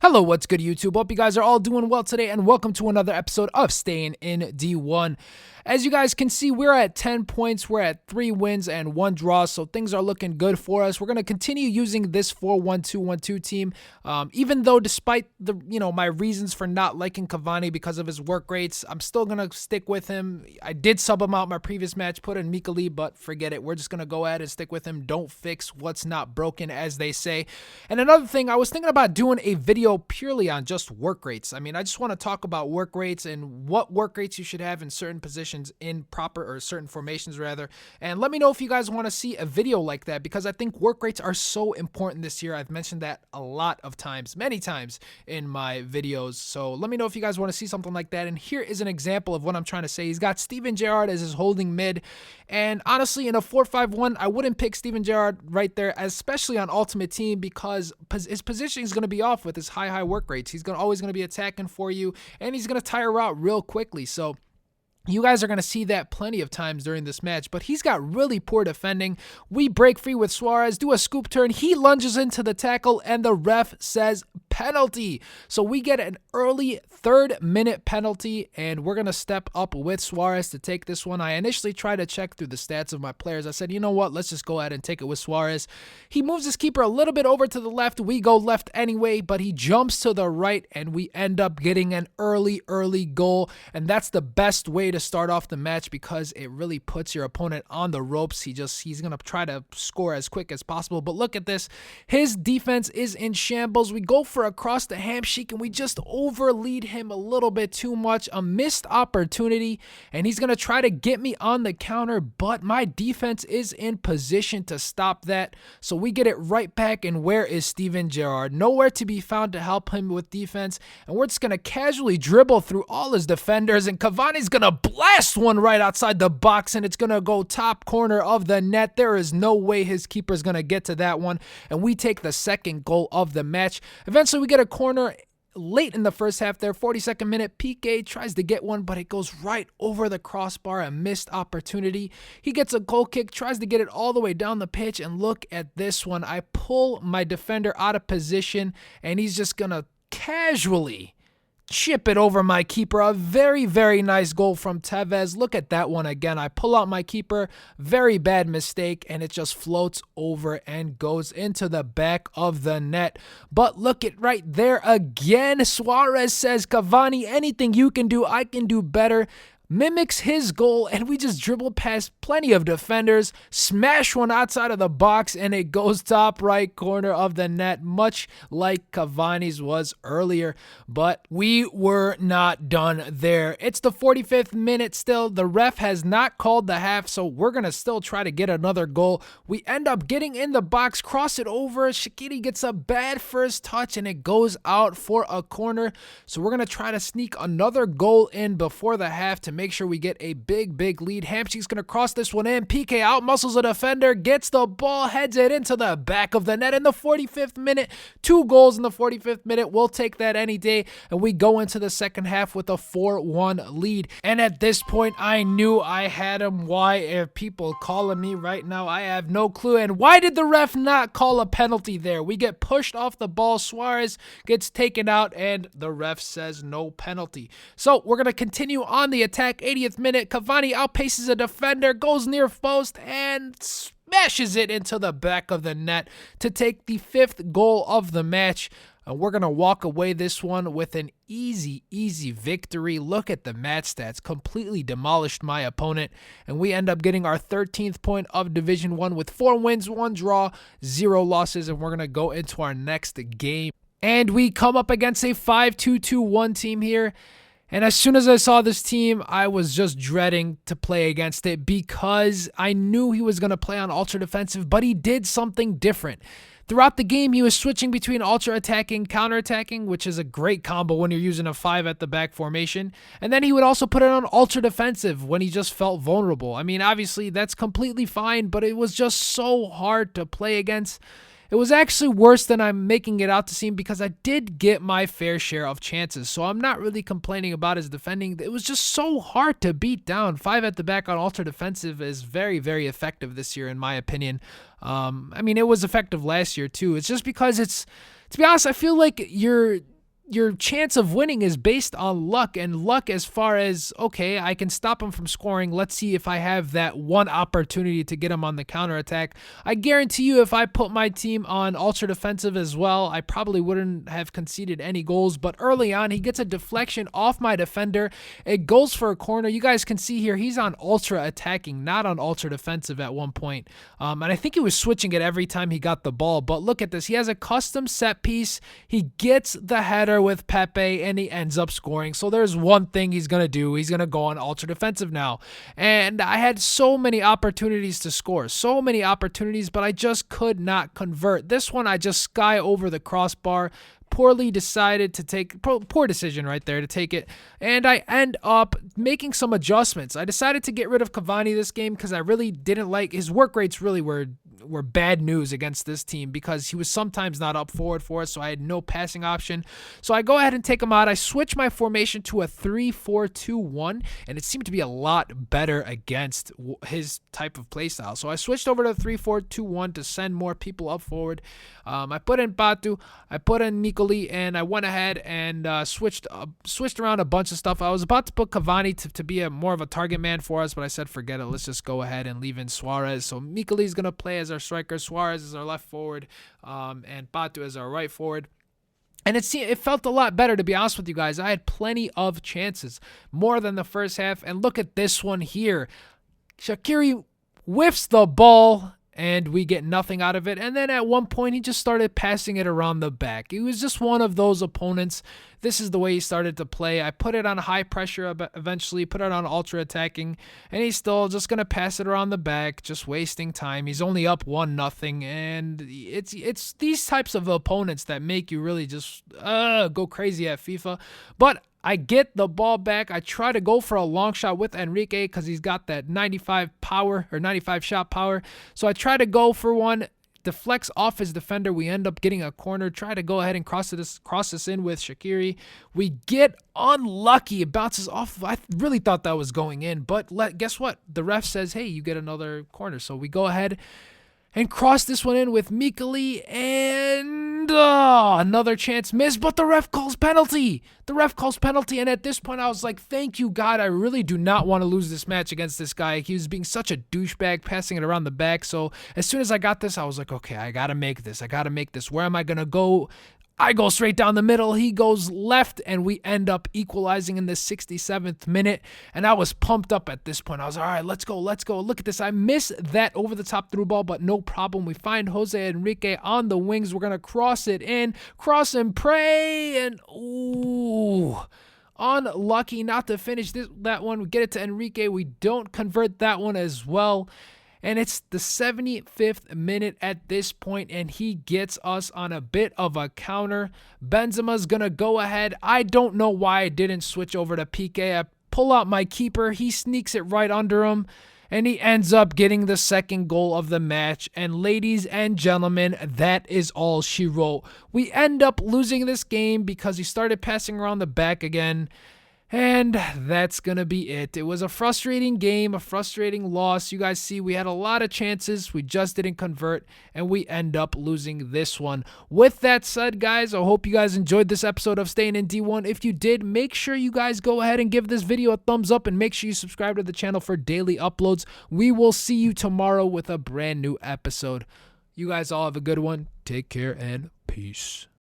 Hello, what's good, YouTube? Hope you guys are all doing well today, and welcome to another episode of Staying in D1. As you guys can see, we're at 10 points. We're at 3 wins and 1 draw, so things are looking good for us. We're going to continue using this 4-1-2-1-2 team, even though despite the my reasons for not liking Cavani because of his work rates, I'm still going to stick with him. I did sub him out my previous match, put in Mikali, but forget it. We're just going to go ahead and stick with him. Don't fix what's not broken, as they say. And another thing, I was thinking about doing a video purely on just work rates. I mean, I just want to talk about work rates and what work rates you should have in certain positions in proper or certain formations rather. And let me know if you guys want to see a video like that, because I think work rates are so important this year. I've mentioned that a lot of times, many times in my videos. So let me know if you guys want to see something like that. And here is an example of what I'm trying to say. He's got Steven Gerrard as his holding mid. And honestly, in a 4-5-1, I wouldn't pick Steven Gerrard right there, especially on Ultimate Team, because his positioning is going to be off with his high work rates. He's always going to be attacking for you, and he's going to tire out real quickly. So you guys are going to see that plenty of times during this match, but he's got really poor defending. We break free with Suarez, do a scoop turn. He lunges into the tackle, and the ref says penalty. So we get an early 3rd minute penalty, and we're going to step up with Suarez to take this one. I initially tried to check through the stats of my players. I said, you know what? Let's just go ahead and take it with Suarez. He moves his keeper a little bit over to the left. We go left anyway, but he jumps to the right, and we end up getting an early goal, and that's the best way to start off the match because it really puts your opponent on the ropes. He's going to try to score as quick as possible, but look at this. His defense is in shambles. We go for across the hamshake, and we just overlead him a little bit too much. A missed opportunity, and he's going to try to get me on the counter, but my defense is in position to stop that. So we get it right back, and where is Steven Gerrard? Nowhere to be found to help him with defense, and we're just going to casually dribble through all his defenders, and Cavani's going to blast one right outside the box, and it's going to go top corner of the net. There is no way his keeper's going to get to that one, and we take the 2nd goal of the match. Eventually, we get a corner late in the first half there, 42nd minute. PK tries to get one, but it goes right over the crossbar, a missed opportunity. He gets a goal kick, tries to get it all the way down the pitch, and look at this one. I pull my defender out of position, and he's just going to casually chip it over my keeper. A very nice goal from Tevez. Look at that one again. I pull out my keeper. Very bad mistake, and it just floats over and goes into the back of the net. But look at right there again. Suarez says, Cavani, anything you can do, I can do better. Mimics his goal, and we just dribble past plenty of defenders, smash one outside of the box, and it goes top right corner of the net, much like Cavani's was earlier. But we were not done there. It's the 45th minute still. The ref has not called the half, so we're going to still try to get another goal. We end up getting in the box, cross it over. Shaqiri gets a bad first touch, and it goes out for a corner. So we're going to try to sneak another goal in before the half to make sure we get a big lead. Hamshick's going to cross this one in. PK outmuscles a defender, gets the ball, heads it into the back of the net in the 45th minute. 2 goals in the 45th minute. We'll take that any day. And we go into the second half with a 4-1 lead. And at this point, I knew I had him. Why are people calling me right now? I have no clue. And why did the ref not call a penalty there? We get pushed off the ball. Suarez gets taken out, and the ref says no penalty. So we're going to continue on the attack. 80th minute, Cavani outpaces a defender, goes near post, and smashes it into the back of the net to take the 5th goal of the match. And we're going to walk away this one with an easy victory. Look at the match stats. Completely demolished my opponent. And we end up getting our 13th point of Division 1 with 4 wins, 1 draw, 0 losses. And we're going to go into our next game. And we come up against a 5-2-2-1 team here. And as soon as I saw this team, I was just dreading to play against it because I knew he was going to play on ultra defensive, but he did something different. Throughout the game, he was switching between ultra attacking, counter attacking, which is a great combo when you're using a 5 at the back formation. And then he would also put it on ultra defensive when he just felt vulnerable. I mean, obviously that's completely fine, but it was just so hard to play against. It was actually worse than I'm making it out to seem because I did get my fair share of chances, so I'm not really complaining about his defending. It was just so hard to beat down. 5 at the back on ultra defensive is very effective this year in my opinion. I mean, it was effective last year too. It's just because it's to be honest, I feel like your chance of winning is based on luck, and luck as far as, okay, I can stop him from scoring. Let's see if I have that one opportunity to get him on the counterattack. I guarantee you if I put my team on ultra defensive as well, I probably wouldn't have conceded any goals, but early on, he gets a deflection off my defender. It goes for a corner. You guys can see here, he's on ultra attacking, not on ultra defensive at one point. And I think he was switching it every time he got the ball, but look at this. He has a custom set piece. He gets the header with Pepe and he ends up scoring. So there's one thing he's going to do. He's going to go on ultra defensive now. And I had so many opportunities to score, so many opportunities, but I just could not convert. This one, I just sky over the crossbar. Poorly decided to take, poor decision right there to take it, and I end up making some adjustments. I decided to get rid of Cavani this game because I really didn't like his work rates. Really were bad news against this team because he was sometimes not up forward for us, so I had no passing option. So I go ahead and take him out. I switch my formation to a 3-4-2-1, and it seemed to be a lot better against his type of play style. So I switched over to 3-4-2-1 to send more people up forward. I put in Batu, I put in Mikoli, and I went ahead and switched around a bunch of stuff. I was about to put Cavani to be more of a target man for us, but I said forget it. Let's just go ahead and leave in Suarez. So Mikoli is going to play as our striker, Suarez is our left forward, and Batu is our right forward. And it felt a lot better, to be honest with you guys. I had plenty of chances, more than the first half. And look at this one here. Shaqiri whiffs the ball, and we get nothing out of it. And then at one point, he just started passing it around the back. He was just one of those opponents. This is the way he started to play. I put it on high pressure eventually, put it on ultra attacking, and he's still just going to pass it around the back, just wasting time. He's only up 1-0, and it's these types of opponents that make you really just go crazy at FIFA. But I get the ball back. I try to go for a long shot with Enrique because he's got that 95 shot power. So I try to go for one, deflects off his defender. We end up getting a corner. Try to go ahead and cross this in with Shaqiri. We get unlucky. It bounces off. I really thought that was going in, but guess what? The ref says, hey, you get another corner. So we go ahead and cross this one in with Mikoli, and another chance missed, but the ref calls penalty. And at this point, I was like, thank you, God. I really do not want to lose this match against this guy. He was being such a douchebag, passing it around the back. So as soon as I got this, I was like, okay, I got to make this. Where am I going to go? I go straight down the middle. He goes left, and we end up equalizing in the 67th minute. And I was pumped up at this point. I was all right, let's go. Look at this. I miss that over-the-top through ball, but no problem. We find Jose Enrique on the wings. We're going to cross it in, cross and pray, and ooh, unlucky not to finish that one. We get it to Enrique. We don't convert that one as well. And it's the 75th minute at this point, and he gets us on a bit of a counter. Benzema's going to go ahead. I don't know why I didn't switch over to Piqué. I pull out my keeper. He sneaks it right under him, and he ends up getting the second goal of the match. And ladies and gentlemen, that is all she wrote. We end up losing this game because he started passing around the back again. And that's going to be it. It was a frustrating game, a frustrating loss. You guys see we had a lot of chances. We just didn't convert, and we end up losing this one. With that said, guys, I hope you guys enjoyed this episode of Staying in D1. If you did, make sure you guys go ahead and give this video a thumbs up, and make sure you subscribe to the channel for daily uploads. We will see you tomorrow with a brand new episode. You guys all have a good one. Take care and peace.